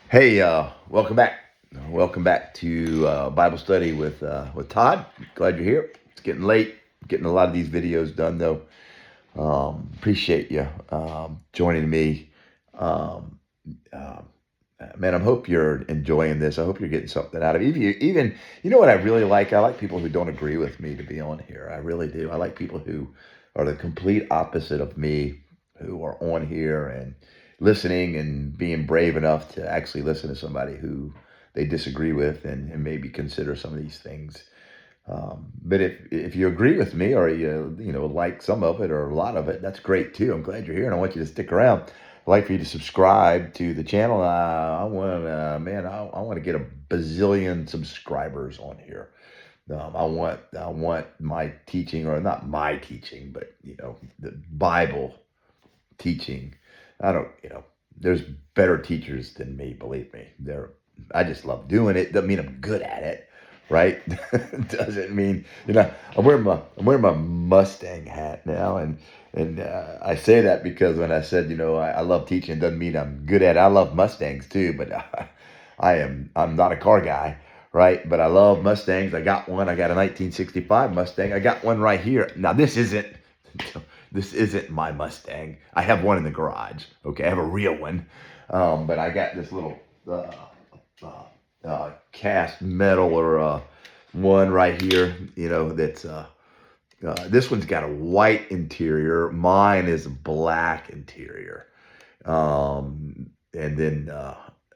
Hey, welcome back. Welcome back to Bible study with Todd. Glad you're here. It's getting late. Getting a lot of these videos done though. Appreciate you joining me. Um, um, Man, I hope you're enjoying this. I hope you're getting something out of it. Even you know what I really like. I like people who don't agree with me to be on here. I really do. I like people who are the complete opposite of me, who are on here and listening and being brave enough to actually listen to somebody who they disagree with and maybe consider some of these things. But if you agree with me or you like some of it or a lot of it, that's great too. I'm glad you're here and I want you to stick around. I'd like for you to subscribe to the channel. I want to get a bazillion subscribers on here. I want my teaching, or not my teaching, but the Bible teaching. I don't, there's better teachers than me, believe me. I just love doing it. Doesn't mean I'm good at it, right? Doesn't mean, I'm wearing my Mustang hat now, and I say that because when I said, I love teaching, it doesn't mean I'm good at it. I love Mustangs too, but I'm not a car guy, right? But I love Mustangs. I got one. I got a 1965 Mustang. I got one right here. Now this isn't my Mustang. I have one in the garage. Okay, I have a real one, but I got this little cast metal or one right here. That's this one's got a white interior. Mine is a black interior. And then,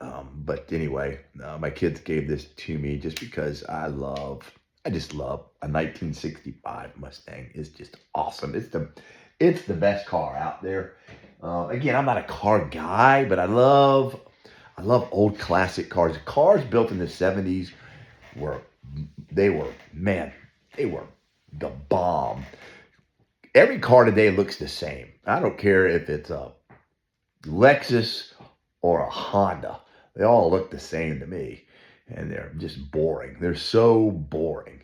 but anyway, my kids gave this to me just because I just love a 1965 Mustang. It's just awesome. It's the best car out there. Again, I'm not a car guy, but I love old classic cars. Cars built in the 70s were, man, they were the bomb. Every car today looks the same. I don't care if it's a Lexus or a Honda. They all look the same to me, and they're just boring. They're so boring.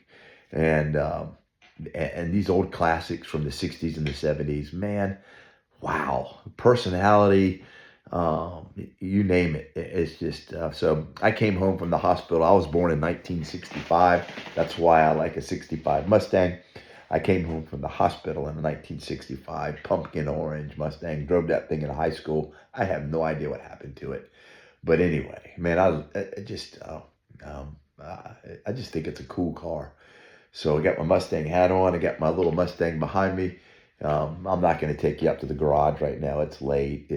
And and these old classics from the 60s and the 70s, man, wow, personality, you name it. It's just so. I came home from the hospital. I was born in 1965. That's why I like a 65 Mustang. I came home from the hospital in a 1965 pumpkin orange Mustang. Drove that thing in high school. I have no idea what happened to it, but anyway, man, I just think it's a cool car. So I got my Mustang hat on. I got my little Mustang behind me. I'm not going to take you up to the garage right now. It's late.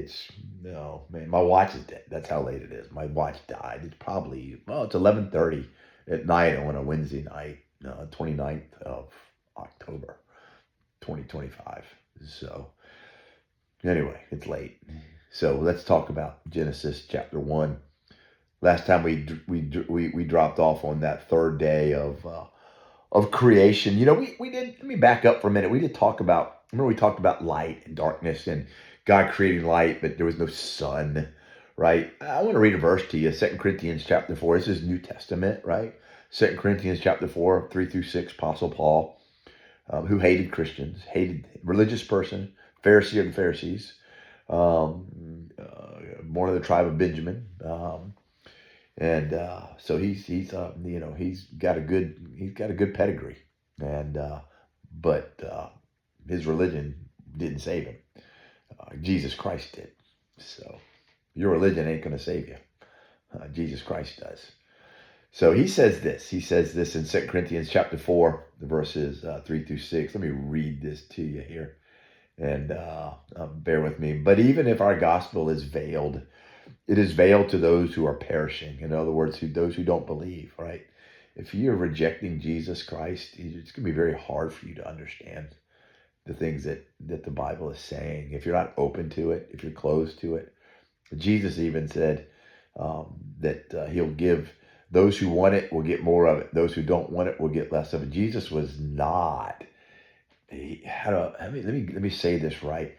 No, man, my watch is dead. That's how late it is. My watch died. It's 11:30 at night on a Wednesday night, 29th of October, 2025. So anyway, it's late. So let's talk about Genesis chapter 1. Last time we dropped off on that third day of creation. We did. Let me back up for a minute. We did talk about. Remember, we talked about light and darkness and God creating light, but there was no sun, right? I want to read a verse to you. 2 Corinthians chapter 4. This is New Testament, right? 2 Corinthians chapter 4, 3-6. Apostle Paul, who hated Christians, hated religious person, Pharisee of the Pharisees, born of the tribe of Benjamin. And so he's got a good pedigree, and but his religion didn't save him. Jesus Christ did. So your religion ain't going to save you. Jesus Christ does. So he says this. He says this in 2 Corinthians chapter 4, the verses 3-6. Let me read this to you here, and bear with me. But even if our gospel is veiled, it is veiled to those who are perishing. In other words, those who don't believe, right? If you're rejecting Jesus Christ, it's going to be very hard for you to understand the things that the Bible is saying. If you're not open to it, if you're closed to it. Jesus even said that he'll give those who want it will get more of it. Those who don't want it will get less of it. Jesus was not. Let me say this right.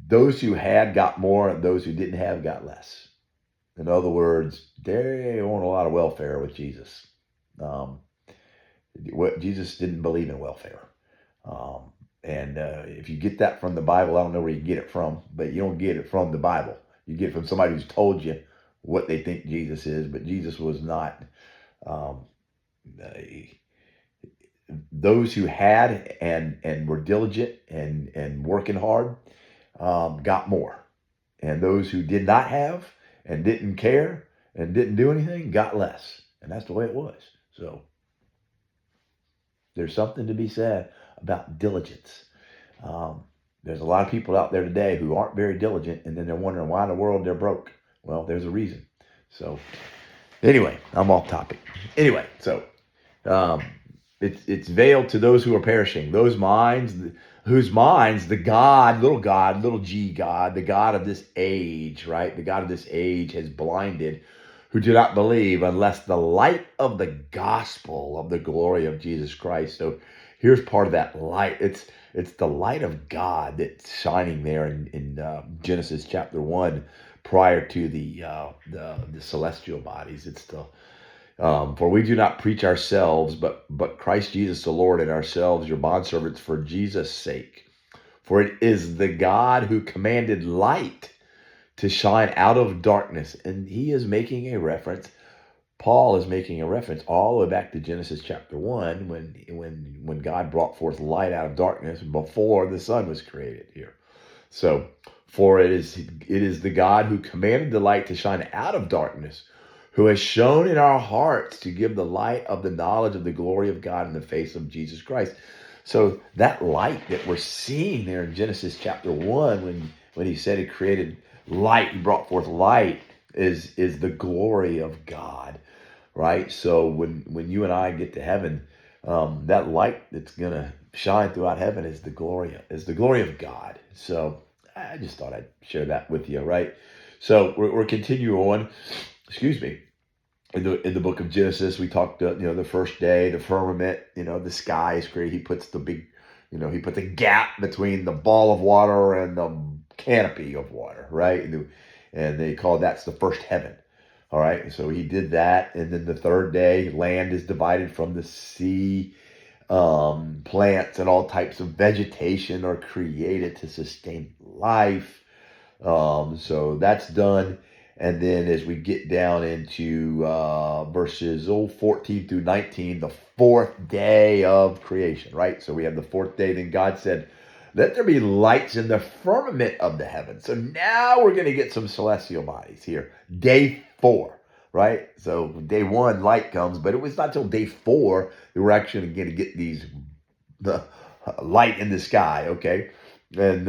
Those who had got more, and those who didn't have got less. In other words, they weren't a lot of welfare with Jesus. Um, Jesus didn't believe in welfare. And if you get that from the Bible, I don't know where you get it from, but you don't get it from the Bible. You get it from somebody who's told you what they think Jesus is, but Jesus was not. Um, uh, those who had and were diligent and working hard got more, and those who did not have and didn't care and didn't do anything got less, and that's the way it was. So there's something to be said about diligence. Um, there's a lot of people out there today who aren't very diligent, and then they're wondering why in the world they're broke. Well, there's a reason. So anyway, I'm off topic. Anyway, so um, it's veiled to those who are perishing, those minds whose minds the God, little g God, the God of this age, right? The God of this age has blinded, who do not believe unless the light of the gospel of the glory of Jesus Christ. So here's part of that light. It's the light of God that's shining there in Genesis chapter 1 prior to the celestial bodies. It's the for we do not preach ourselves, but Christ Jesus the Lord, and ourselves your bondservants for Jesus' sake. For it is the God who commanded light to shine out of darkness. And he is making a reference. Paul is making a reference all the way back to Genesis chapter 1 when God brought forth light out of darkness before the sun was created here. So, for it is the God who commanded the light to shine out of darkness, who has shown in our hearts to give the light of the knowledge of the glory of God in the face of Jesus Christ. So that light that we're seeing there in Genesis chapter 1, when he said he created light, he brought forth light, is the glory of God, right? So when you and I get to heaven, that light that's gonna shine throughout heaven is the glory of God. So I just thought I'd share that with you, right? So we're continuing on. Excuse me. In the book of Genesis, we talked, the first day, the firmament, the sky is created. He puts the big, he puts a gap between the ball of water and the canopy of water, right? And they call that's the first heaven. All right. And so he did that. And then the third day, land is divided from the sea. Plants and all types of vegetation are created to sustain life. So that's done. And then as we get down into verses 14 through 19, the fourth day of creation, right? So we have the fourth day. Then God said, let there be lights in the firmament of the heavens. So now we're going to get some celestial bodies here. Day 4, right? So day 1, light comes, but it was not till day 4 that we're actually going to get the light in the sky, okay? And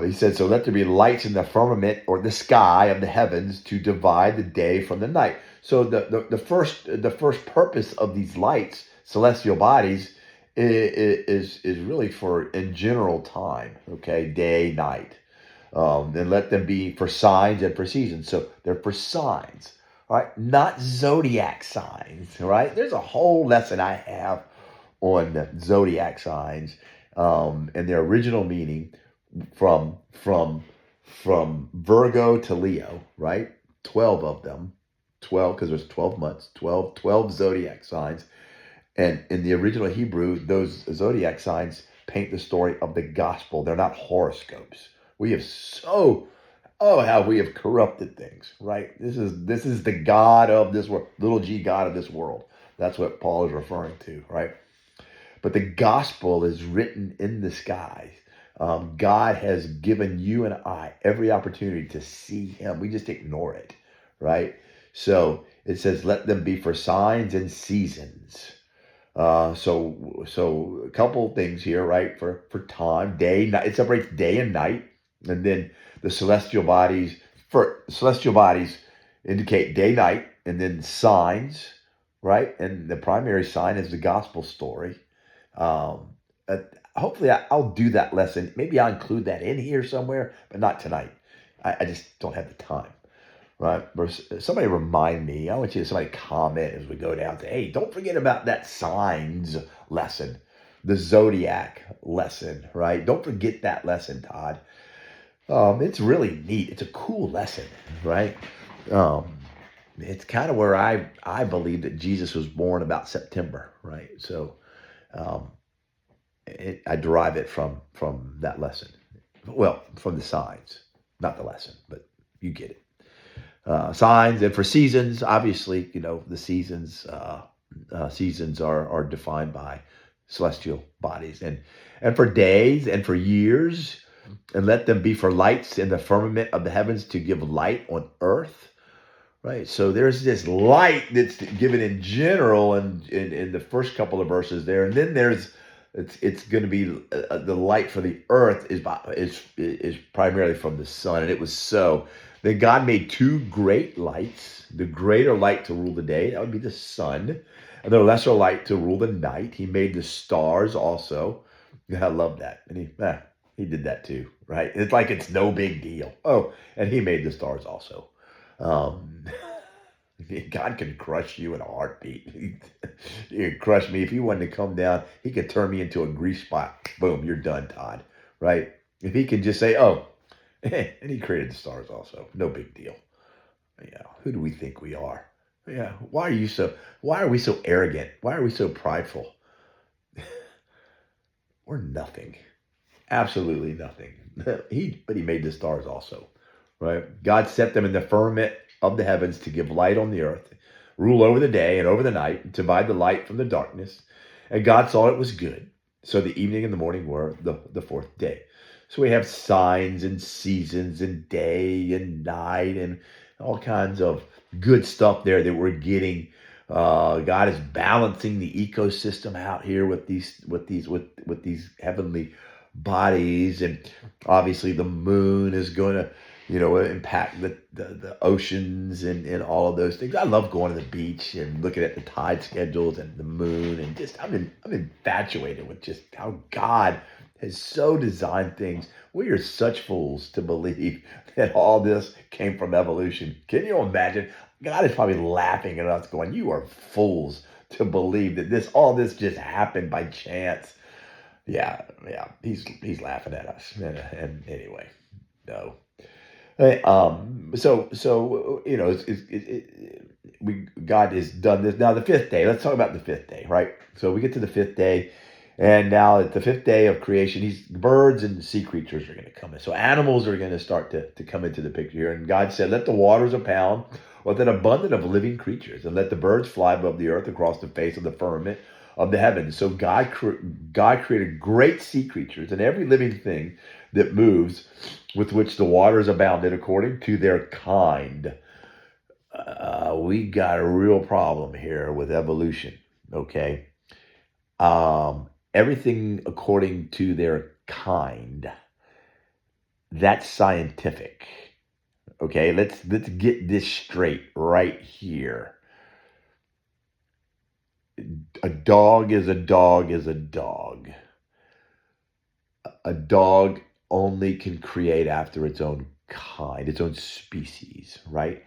he said, so let there be lights in the firmament or the sky of the heavens to divide the day from the night. So the first purpose of these lights, celestial bodies, is really for in general time, okay, day, night. And let them be for signs and for seasons. So they're for signs, right? Not zodiac signs, right? There's a whole lesson I have on zodiac signs and their original meaning from Virgo to Leo, right? 12 of them, 12 because there's 12 months, 12 zodiac signs. And in the original Hebrew, those zodiac signs paint the story of the gospel. They're not horoscopes. We have how we have corrupted things, right? This is the God of this world, little g God of this world. That's what Paul is referring to, right? But the gospel is written in the skies. God has given you and I every opportunity to see him. We just ignore it, right? So it says, let them be for signs and seasons. So a couple things here, right? For time, day, night. It separates day and night. And then the celestial bodies indicate day, night, and then signs, right? And the primary sign is the gospel story. Um, Hopefully I'll do that lesson. Maybe I'll include that in here somewhere, but not tonight. I just don't have the time, right? Somebody remind me. I want you to somebody comment as we go down. Say, hey, don't forget about that signs lesson, the zodiac lesson, right? Don't forget that lesson, Todd. It's really neat. It's a cool lesson, right? It's kind of where I believe that Jesus was born about September, right? So, um, I derive it from that lesson. Well, from the signs, not the lesson, but you get it. Signs, and for seasons, obviously, the seasons are defined by celestial bodies, and for days and for years, and let them be for lights in the firmament of the heavens to give light on earth. Right. So there's this light that's given in general and in the first couple of verses there, and then it's going to be the light for the earth is primarily from the sun, and it was so. Then God made two great lights, the greater light to rule the day, that would be the sun, and the lesser light to rule the night. He made the stars also. Yeah, I love that. And he did that too, right? It's like it's no big deal. Oh, and he made the stars also. Um, God can crush you in a heartbeat. He could crush me. If he wanted to come down, he could turn me into a grease spot. Boom, you're done, Todd. Right? If he could just say, oh, and he created the stars also. No big deal. Yeah. Who do we think we are? Yeah. Why are we so arrogant? Why are we so prideful? We're nothing. Absolutely nothing. But he made the stars also. Right? God set them in the firmament of the heavens to give light on the earth, rule over the day and over the night, and to divide the light from the darkness. And God saw it was good. So the evening and the morning were the fourth day. So we have signs and seasons and day and night and all kinds of good stuff there that we're getting. God is balancing the ecosystem out here with these heavenly bodies, and obviously the moon is going to impact the oceans and all of those things. I love going to the beach and looking at the tide schedules and the moon, and just I'm infatuated with just how God has so designed things. We are such fools to believe that all this came from evolution. Can you imagine? God is probably laughing at us going, you are fools to believe that all this just happened by chance. Yeah, he's laughing at us. And anyway, no. God has done this. Now the fifth day. Let's talk about the fifth day, right? So we get to the fifth day, and now at the fifth day of creation, these birds and sea creatures are going to come in. So animals are going to start to come into the picture here. And God said, "Let the waters abound with an abundance of living creatures, and let the birds fly above the earth across the face of the firmament of the heavens." So God created great sea creatures and every living thing that moves, with which the waters abounded according to their kind. We got a real problem here with evolution, okay? Everything according to their kind. That's scientific, okay? Let's get this straight right here. A dog is a dog is a dog. A dog only can create after its own kind, its own species, right?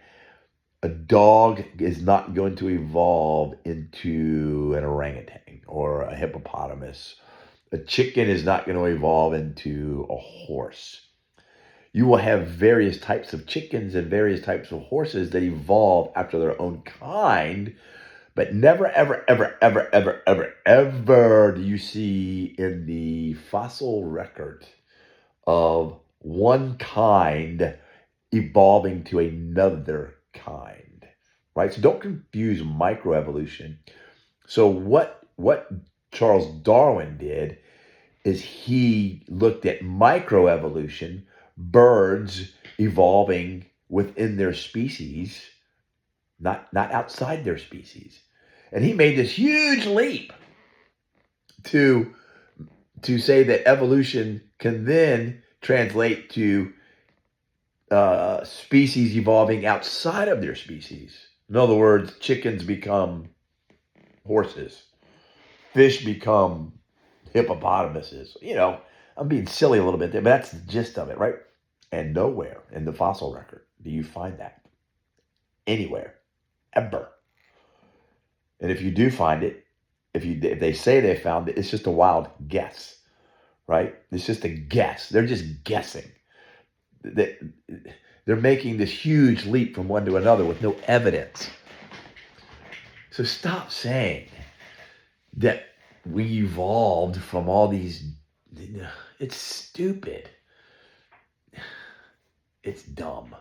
A dog is not going to evolve into an orangutan or a hippopotamus. A chicken is not going to evolve into a horse. You will have various types of chickens and various types of horses that evolve after their own kind, but never, ever, ever, ever, ever, ever, ever do you see in the fossil record of one kind evolving to another kind, right? So don't confuse microevolution. So what Charles Darwin did is he looked at microevolution, birds evolving within their species, not outside their species. And he made this huge leap to say that evolution can then translate to species evolving outside of their species. In other words, chickens become horses, fish become hippopotamuses. I'm being silly a little bit there, but that's the gist of it, right? And nowhere in the fossil record do you find that anywhere, ever. And if you do find it, if they say they found it, it's just a wild guess, right? It's just a guess. They're just guessing. They're making this huge leap from one to another with no evidence. So stop saying that we evolved from all these. It's stupid. It's dumb.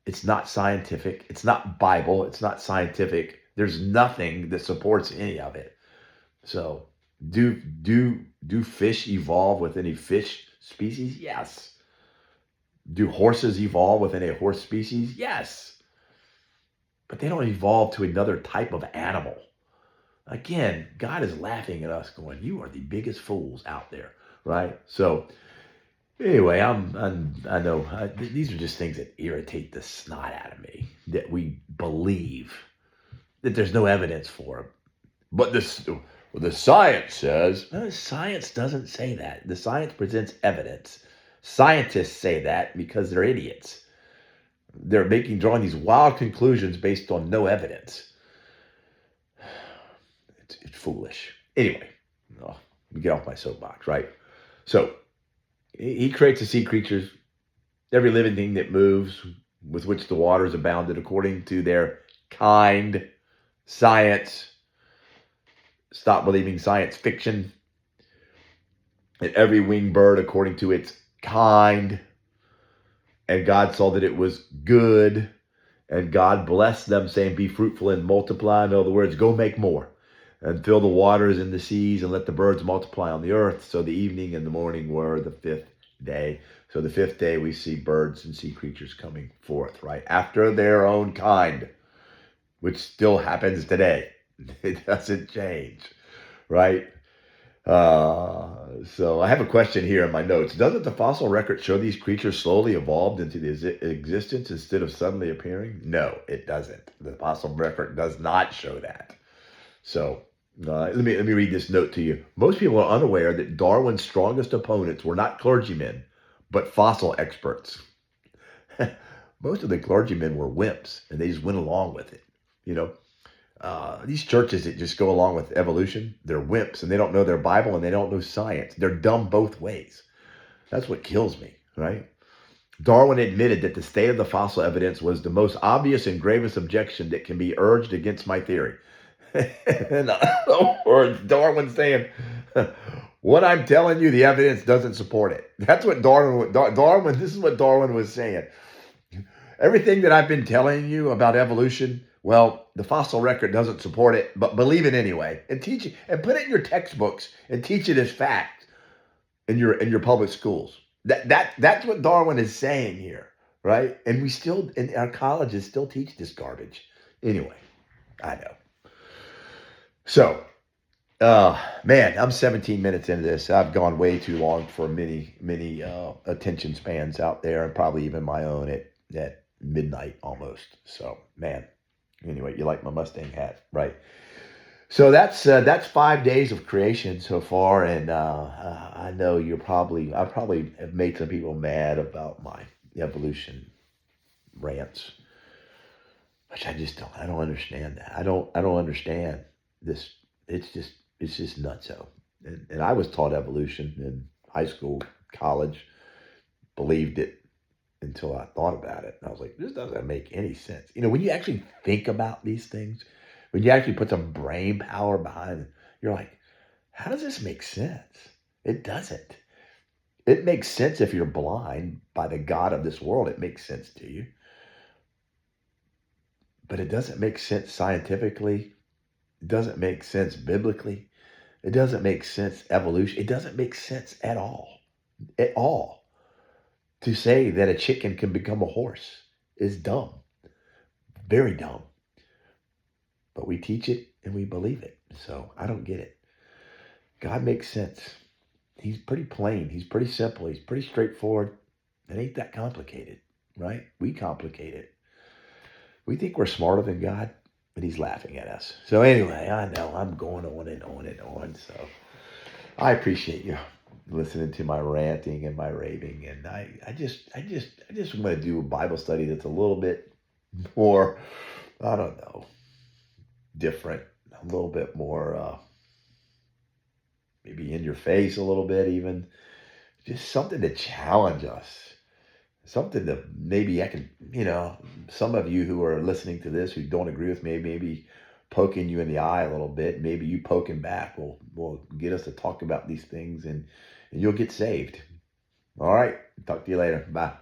It's not scientific. It's not Bible. It's not scientific. There's nothing that supports any of it. So, do fish evolve with any fish species? Yes. Do horses evolve within a horse species? Yes. But they don't evolve to another type of animal. Again, God is laughing at us, going, "You are the biggest fools out there," right? So, anyway, I know these are just things that irritate the snot out of me, that we believe that there's no evidence for it. But the science says, no, science doesn't say that. The science presents evidence. Scientists say that because they're idiots. They're drawing these wild conclusions based on no evidence. It's foolish. Anyway, let me get off my soapbox, right? So he creates the sea creatures, every living thing that moves, with which the waters abounded according to their kind. Science. Stop believing science fiction. And every winged bird according to its kind. And God saw that it was good. And God blessed them, saying, "Be fruitful and multiply." In other words, go make more. And fill the waters in the seas, and let the birds multiply on the earth. So the evening and the morning were the fifth day. So the fifth day we see birds and sea creatures coming forth, right? After their own kind, which still happens today. It doesn't change, right? So I have a question here in my notes. Doesn't the fossil record show these creatures slowly evolved into existence instead of suddenly appearing? No, it doesn't. The fossil record does not show that. So let me read this note to you. Most people are unaware that Darwin's strongest opponents were not clergymen, but fossil experts. Most of the clergymen were wimps, and they just went along with it. These churches that just go along with evolution, they're wimps, and they don't know their Bible, and they don't know science. They're dumb both ways. That's what kills me, right? Darwin admitted that the state of the fossil evidence was the most obvious and gravest objection that can be urged against my theory. In other words, Darwin saying, what I'm telling you, the evidence doesn't support it. That's what Darwin, this is what Darwin was saying. Everything that I've been telling you about evolution, well, the fossil record doesn't support it, but believe it anyway, and teach it, and put it in your textbooks, and teach it as fact in your public schools. That's what Darwin is saying here, right? And we still, in our colleges, still teach this garbage. Anyway, I know. So, man, I'm 17 minutes into this. I've gone way too long for many attention spans out there, and probably even my own at midnight almost. So, man. Anyway, you like my Mustang hat, right? So that's 5 days of creation so far, and I know I probably have made some people mad about my evolution rants, which I don't understand that. I don't understand this. It's just nutso. And I was taught evolution in high school, college, believed it until I thought about it. And I was like, this doesn't make any sense. When you actually think about these things, when you actually put some brain power behind it, you're like, how does this make sense? It doesn't. It makes sense if you're blind by the God of this world. It makes sense to you. But it doesn't make sense scientifically. It doesn't make sense biblically. It doesn't make sense evolution. It doesn't make sense at all. At all. To say that a chicken can become a horse is dumb. Very dumb. But we teach it and we believe it. So I don't get it. God makes sense. He's pretty plain. He's pretty simple. He's pretty straightforward. It ain't that complicated, right? We complicate it. We think we're smarter than God, but he's laughing at us. So anyway, I know I'm going on and on and on. So I appreciate you listening to my ranting and my raving. And I just want to do a Bible study that's a little bit more, I don't know, different, a little bit more, maybe in your face a little bit even. Just something to challenge us. Something that maybe I can, some of you who are listening to this who don't agree with me, maybe poking you in the eye a little bit. Maybe you poking back will get us to talk about these things, and you'll get saved. All right. Talk to you later. Bye.